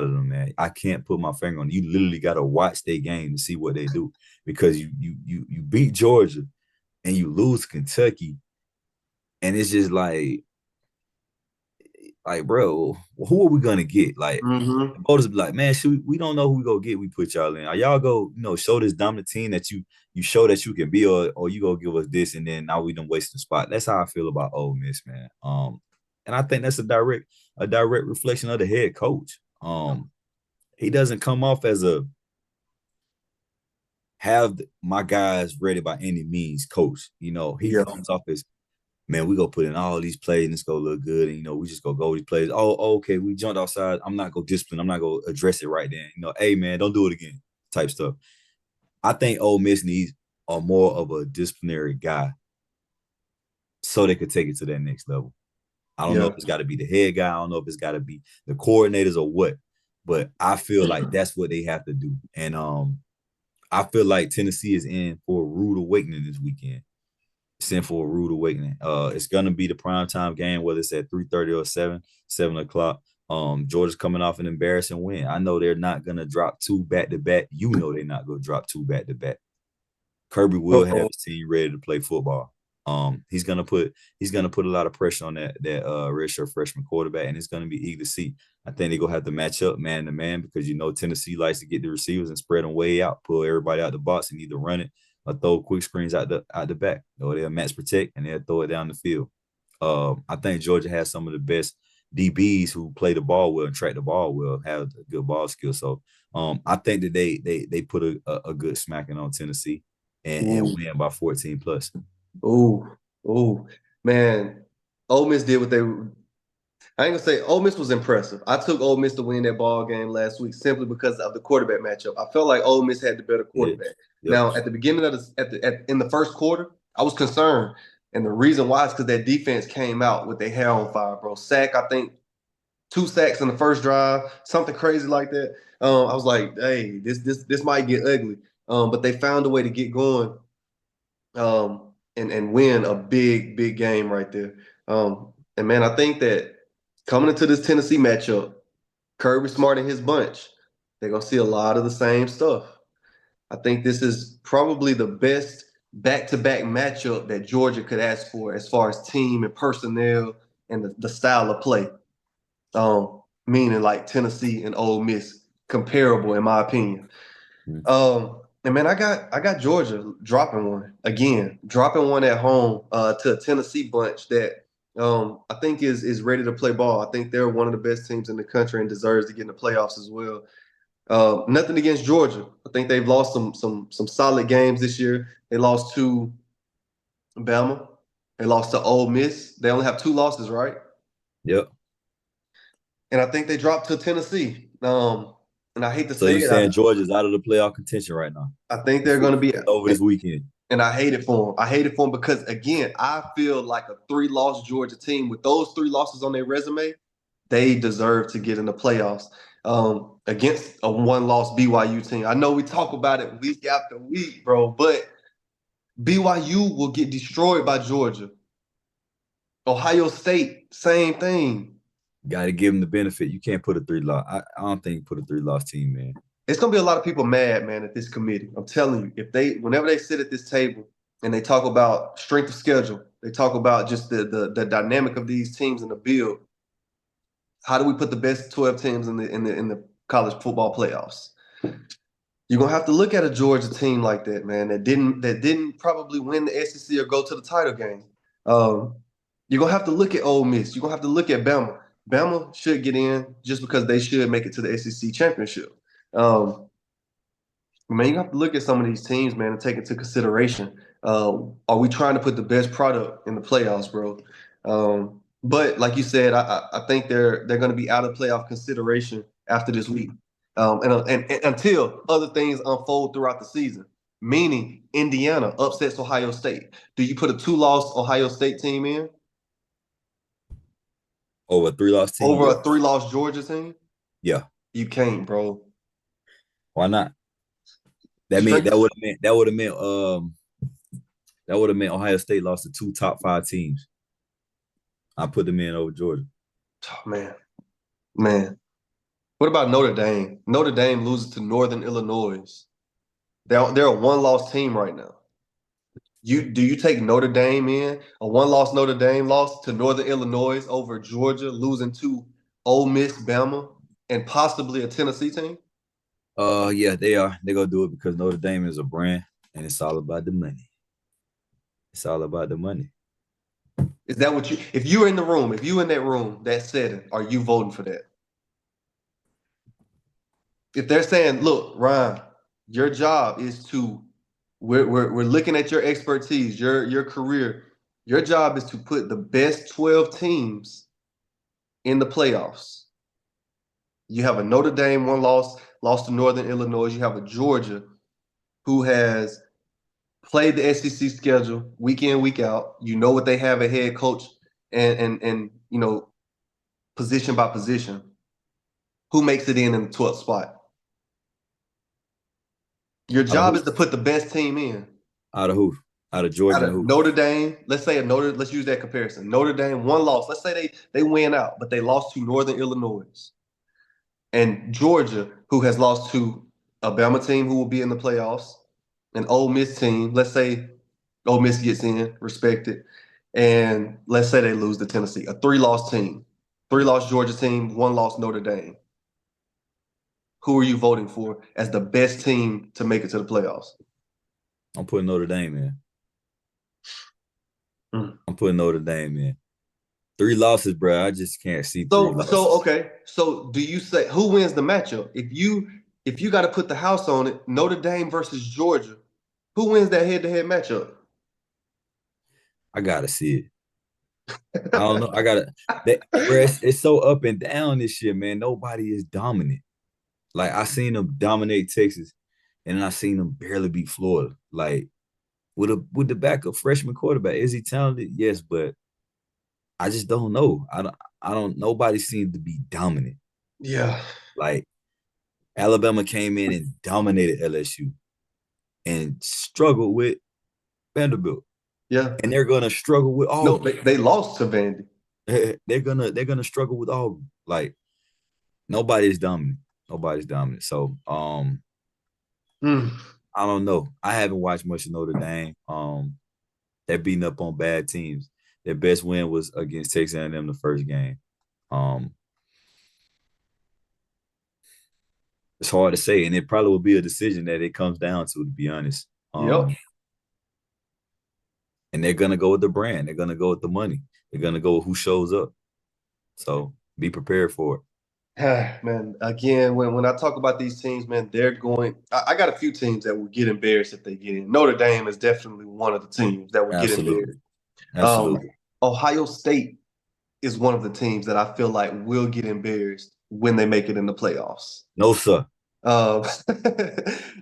of them, man. I can't put my finger on it. You literally gotta watch their game to see what they do because you beat Georgia and you lose Kentucky, and it's just like, bro, who are we gonna get? Like, Mm-hmm. the voters be like, man, we don't know who we go get. We put y'all in. Are y'all go, show this dominant team that you show that you can be, or you go give us this, and then now we done waste the spot. That's how I feel about Ole Miss, man. And I think that's a direct reflection of the head coach. He doesn't come off as a have my guys ready by any means coach. He Yeah. comes off as, man, we go put in all these plays and it's gonna look good. And we just go these plays. Oh, okay, we jumped outside. I'm not gonna discipline. I'm not gonna address it right then. Hey man, don't do it again. Type stuff. I think Ole Miss needs a more of a disciplinary guy so they could take it to that next level. I don't know if Yeah. it's got to be the head guy. I don't know if it's got to be the coordinators or what. But I feel like that's what they have to do. And I feel like Tennessee is in for a rude awakening this weekend. Send for a rude awakening. It's gonna be the primetime game, whether it's at 3:30 or 7 o'clock. Georgia's coming off an embarrassing win. I know they're not gonna drop two back to back. They're not gonna drop two back to back. Kirby will have Uh-oh. his team ready to play football. He's gonna put a lot of pressure on that redshirt freshman quarterback, and it's gonna be eager to see. I think they're gonna have to match up man to man because Tennessee likes to get the receivers and spread them way out, pull everybody out the box, and either run it or throw quick screens out the back, or they'll match protect and they'll throw it down the field. I think Georgia has some of the best DBs who play the ball well and track the ball well, have a good ball skill. So I think that they put a good smacking on Tennessee and Ooh. win by 14 plus. Ooh. Ooh. Man, Ole Miss did what they I ain't gonna say Ole Miss was impressive. I took Ole Miss to win that ball game last week simply because of the quarterback matchup. I felt like Ole Miss had the better Yeah. quarterback. Yep. Now, at the beginning of in the first quarter, I was concerned, and the reason why is because that defense came out with their hair on fire, bro. I think 2 sacks in the first drive, something crazy like that. I was like, hey, this might get ugly. But they found a way to get going, and win a big game right there. And man, I think that coming into this Tennessee matchup, Kirby Smart and his bunch, they're gonna see a lot of the same stuff. I think this is probably the best back-to-back matchup that Georgia could ask for as far as team and personnel and the style of play. Meaning like Tennessee and Ole Miss, comparable in my opinion. Mm. And man, I got Georgia dropping one at home to a Tennessee bunch that I think is ready to play ball. I think they're one of the best teams in the country and deserves to get in the playoffs as well. Nothing against Georgia. I think they've lost some solid games this year. They lost to Bama. They lost to Ole Miss. They only have 2 losses, right? Yep. And I think they dropped to Tennessee. And I hate to So say you it, saying Georgia's out of the playoff contention right now? I think they're going to be, It's over this weekend. and I hate it for them. I hate it for them because, again, I feel like a 3-loss Georgia team with those 3 losses on their resume, they deserve to get in the playoffs against a 1-loss BYU team. I know we talk about it week after week, bro, but BYU will get destroyed by Georgia. Ohio State, same thing. Got to give them the benefit. You can't put a 3-loss. I don't think you put a 3-loss team, man. It's gonna be a lot of people mad, man, at this committee. I'm telling you, whenever they sit at this table and they talk about strength of schedule, they talk about just the dynamic of these teams in the build. How do we put the best 12 teams in the college football playoffs? You're gonna have to look at a Georgia team like that, man, that didn't probably win the SEC or go to the title game. You're gonna have to look at Ole Miss. You're gonna have to look at Bama. Bama should get in just because they should make it to the SEC championship. Um, Man, you have to look at some of these teams, man, and take into consideration. Are we trying to put the best product in the playoffs, bro? But like you said, I think they're going to be out of playoff consideration after this week, and until other things unfold throughout the season. Meaning, Indiana upsets Ohio State. Do you put a 2-loss Ohio State team in Over a 3-loss team? over Yeah. a 3-loss Georgia team? Yeah. You can't, bro. Why not? That mean Strength. that would have meant Ohio State lost to 2 top 5 teams. I put them in over Georgia. Oh, man. What about Notre Dame? Notre Dame loses to Northern Illinois. They're a one-loss team right now. Do you take Notre Dame in a one-loss Notre Dame loss to Northern Illinois over Georgia, losing to Ole Miss, Bama, and possibly a Tennessee team? Yeah, they are. They're gonna do it because Notre Dame is a brand and it's all about the money. It's all about the money. Is that what you? If you're in the room, if you in that room, that setting, are you voting for that? If they're saying, "Look, Ryan, your job is to," we're looking at your expertise, your career. Your job is to put the best 12 teams in the playoffs. You have a Notre Dame one loss, lost to Northern Illinois. You have a Georgia who has played the SEC schedule week in, week out. You know what they have a head coach and position by position. Who makes it in the 12th spot? Your Out of job who? is to put the best team in. Out of who? Out of Out Georgia and of who? Notre Dame, let's use that comparison. Notre Dame, one loss. Let's say they win out, but they lost to Northern Illinois. And Georgia, who has lost to a Bama team who will be in the playoffs, an Ole Miss team. Let's say Ole Miss gets in, respected, and let's say they lose to Tennessee, a three-loss team, three-loss Georgia team, one-loss Notre Dame. Who are you voting for as the best team to make it to the playoffs? I'm putting Notre Dame in. Mm. I'm putting Notre Dame in. Three losses, bro. I just can't see three So losses. okay. So do you say who wins the matchup? If you got to put the house on it, Notre Dame versus Georgia, who wins that head-to-head matchup? I gotta see it. I don't know. I gotta that bro, it's so up and down this year, man. Nobody is dominant. Like I seen them dominate Texas, and then I seen them barely beat Florida. Like with the backup freshman quarterback. Is he talented? Yes, but I just don't know. I don't nobody seems to be dominant. Yeah. Like Alabama came in and dominated LSU and struggled with Vanderbilt. Yeah. And they're gonna struggle with No, Auburn. they lost to Vandy. They're gonna struggle with Auburn. Like nobody's dominant. Nobody's dominant. So Mm. I don't know. I haven't watched much of Notre Dame. They're beating up on bad teams. Their best win was against Texas A&M the first game. Um, it's hard to say, and it probably will be a decision that it comes down to be honest. Yep. And they're gonna go with the brand. They're gonna go with the money. They're gonna go with who shows up. So be prepared for it. Man, again, when I talk about these teams, man, they're going. I got a few teams that will get embarrassed if they get in. Notre Dame is definitely one of the teams that will get Absolutely, embarrassed. Um, absolutely. Ohio State is one of the teams that I feel like will get embarrassed when they make it in the playoffs. No sir. Um,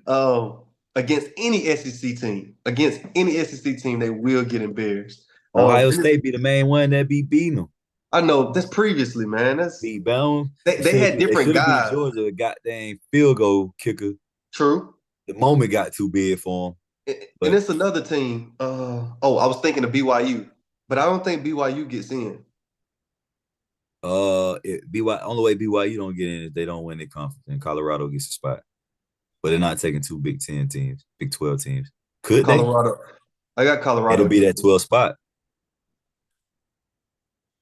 um, against any SEC team, they will get embarrassed. Ohio And State be the main one that be beating them. I know that's previously, man. That's Beat Bama. they, They they should have had beat. They different should have beat guys. Georgia. A goddamn field goal kicker. True. The moment got too big for them. And But it's another team. I was thinking of BYU, but I don't think BYU gets in. BY only way BYU don't get in is they don't win their conference, and Colorado gets a spot. But they're not taking two Big 10 teams, Big 12 teams. Could they? Colorado. I got It'll Colorado be getting that in. 12 spot.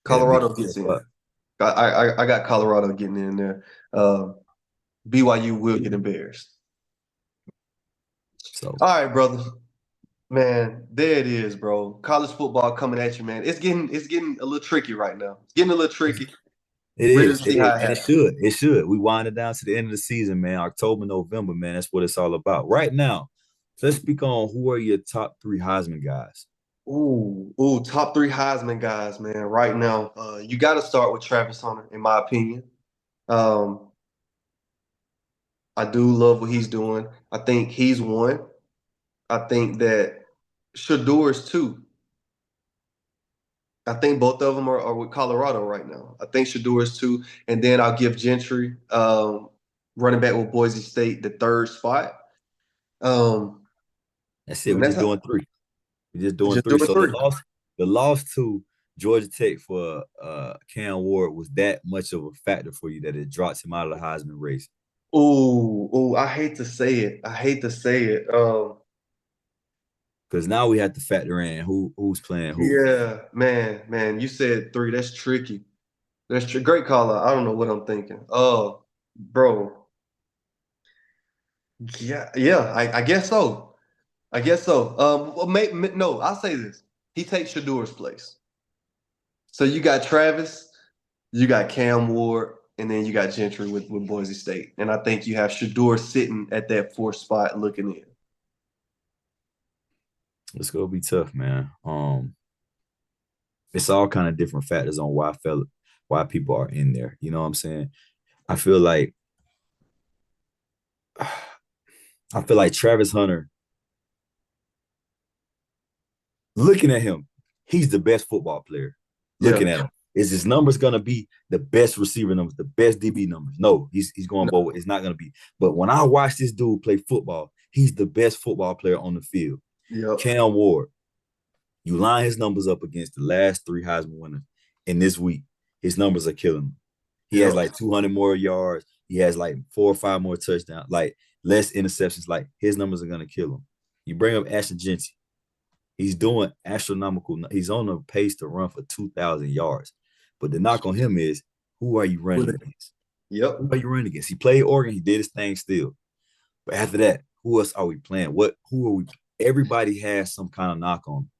It'll be the Colorado 12 gets in. spot. I got Colorado getting in there. BYU will get embarrassed. So All right, brother. Man, there it is, bro. College football coming at you, man. It's getting a little tricky right now. It's getting a little tricky. it Ready to is. see It how is. it And it happens. should. It should. We wind it down to the end of the season, man. October, November, man. That's what it's all about. Right now, let's speak on who are your top three Heisman guys. Top three Heisman guys, man. Right now, you got to start with Travis Hunter, in my opinion. Um, I do love what he's doing. I think he's one. I think that Shador's two. I think both of them are with Colorado right now. I think Shador's two, and then I'll give Gentry, running back with Boise State, the third spot. Um, That's it. and We're that's just doing three. We're just doing just three. doing So the three. lost two, Georgia Tech for Cam Ward was that much of a factor for you that it dropped him out of the Heisman race? Oh, I hate to say it. I hate to say it. Because now we have to factor in who's playing who. Yeah, man, you said three. That's tricky. Great call out. I don't know what I'm thinking. Bro. Yeah, I guess so. I guess so. Well, no, I'll say this. He takes Shadur's place. So you got Travis, you got Cam Ward, and then you got Gentry with Boise State. And I think you have Shadur sitting at that fourth spot looking in. It's gonna be tough, man. It's all kind of different factors on why people are in there. You know what I'm saying? I feel like I feel like Travis Hunter, looking at him, he's the best football player. Yeah. Looking at him. Is his numbers gonna be the best receiver numbers, the best DB numbers? No, he's going No. both. It's not gonna be. But when I watch this dude play football, he's the best football player on the field. Yep. Cam Ward, you line his numbers up against the last three Heisman winners in this week. His numbers are killing him. He has Yep. like 200 more yards. He has like 4 or 5 more touchdowns, like less interceptions. Like his numbers are gonna kill him. You bring up Ashton Genty. He's doing astronomical. He's on a pace to run for 2,000 yards. But the knock on him is, who are you running against? Yep. Who are you running against? He played Oregon. He did his thing still. But after that, who else are we playing? Who are we? Everybody has some kind of knock on him.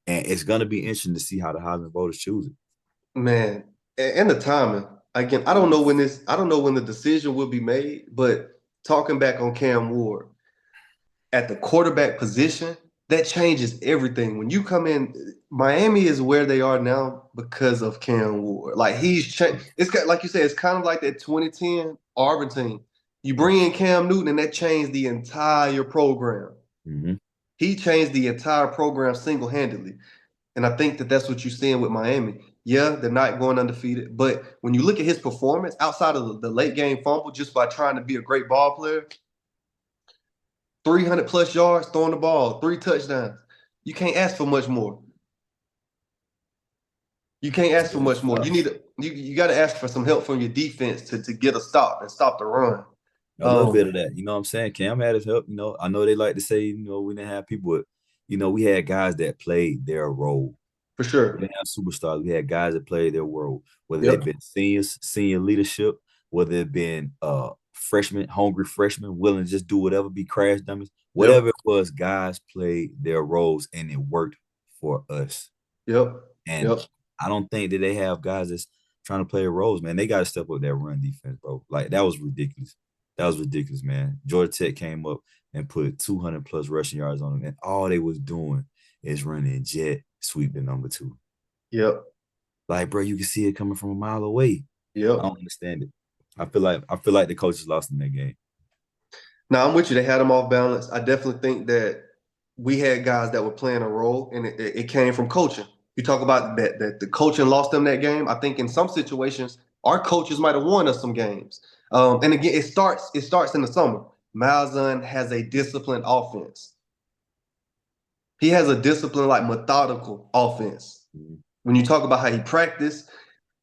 And it's gonna be interesting to see how the Heisman voters choose it. Man. And the timing. Again, I don't know when the decision will be made, but talking back on Cam Ward, at the quarterback position, that changes everything. When you come in, Miami is where they are now because of Cam Ward. Like it's like you said, it's kind of like that 2010 Auburn team. You bring in Cam Newton, and that changed the entire program. Mm-hmm. He changed the entire program single-handedly. And I think that that's what you're seeing with Miami. Yeah, they're not going undefeated, but when you look at his performance outside of the late game fumble, just by trying to be a great ball player, 300 plus yards throwing the ball, 3 touchdowns. You can't ask for much more. You can't ask for much more. You got to ask for some help from your defense to get a stop and stop the run. A little bit of that. You know what I'm saying? Cam had his help. I know they like to say, we didn't have people, but, we had guys that played their role. For We sure. didn't have superstars. We had guys that played their role, whether Yep. they've been senior leadership, whether it been freshmen, hungry freshmen, willing to just do whatever, be crash dummies, whatever Yep. it was, guys played their roles and it worked for us. Yep. And Yep. I don't think that they have guys that's trying to play roles, man. They got to step up that run defense, bro. Like, that was ridiculous. That was ridiculous, man. Georgia Tech came up and put 200 plus rushing yards on them, and all they was doing is running jet sweep the number 2. Yep. Like, bro, you can see it coming from a mile away. Yep. I don't understand it. I feel like the coaches lost in that game. Now I'm with you. They had them off balance. I definitely think that we had guys that were playing a role, and it came from coaching. You talk about that the coaching lost them that game. I think in some situations our coaches might have won us some games. And again, it starts in the summer. Malzahn has a disciplined offense. He has a disciplined, like methodical offense. Mm-hmm. When you talk about how he practiced,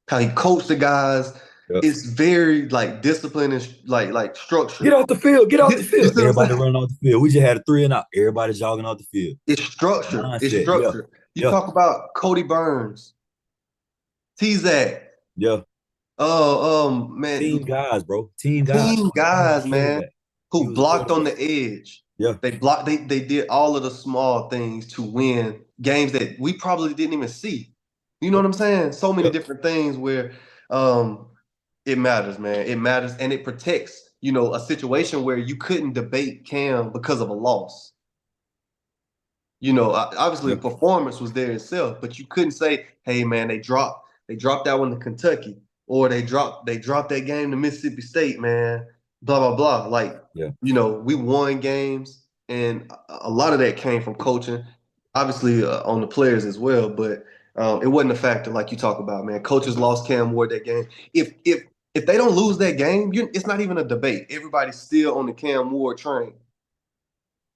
how he coached the guys, Yep. it's very like disciplined and like structured. Get off the field. Get off the field. You Everybody running off the field. We just had a 3 and out. Everybody jogging off the field. It's structured. Mindset. It's structured. Yeah. You talk about Cody Burns, T-Zach. Yeah. Man. Team guys, bro. Team guys, Man, who blocked on the edge. Yeah. They blocked, they did all of the small things to win games that we probably didn't even see. You know what I'm saying? So many different things where it matters, man. It matters, and it protects, a situation where you couldn't debate Cam because of a loss. Obviously the performance was there itself, but you couldn't say, hey man, they dropped that one to Kentucky, or they dropped that game to Mississippi State, man. Blah, blah, blah. Like, we won games, and a lot of that came from coaching, obviously on the players as well, but it wasn't a factor like you talk about, man. Coaches lost Cam Ward that game. If they don't lose that game, it's not even a debate. Everybody's still on the Cam Ward train.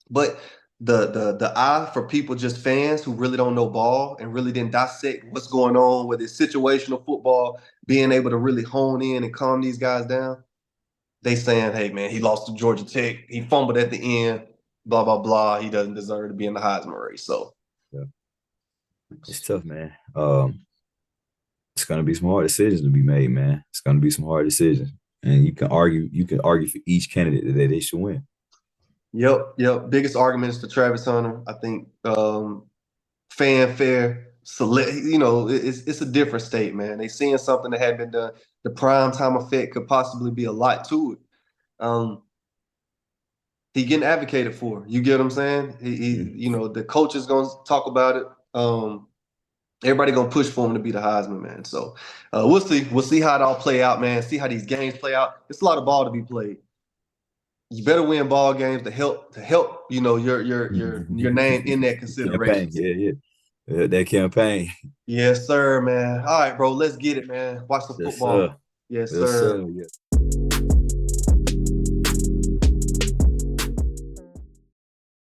But the eye for people just fans who really don't know ball and really didn't dissect what's going on with it's situational football, being able to really hone in and calm these guys down. They saying, hey man, he lost to Georgia Tech, he fumbled at the end, blah blah blah. He doesn't deserve to be in the Heisman race. So Yeah, it's tough, man. It's gonna be some hard decisions to be made, man. It's gonna be some hard decisions, and you can argue for each candidate that they should win. yep. Biggest argument is for Travis Hunter. I think fanfare, select. It's a different state, man. They seeing something that had been done. The prime time effect could possibly be a lot to it. Um, he getting advocated for. You get what I'm saying? The coach is gonna talk about it. Everybody gonna push for him to be the Heisman, man. So we'll see. We'll see how it all play out, man. See how these games play out. It's a lot of ball to be played. You better win ball games to help your name in that Campaign, consideration. that campaign. Yes, sir, man. All right, bro. Let's get it, man. Watch the Yes, football. sir. Yes, Yes, sir. sir. Yes.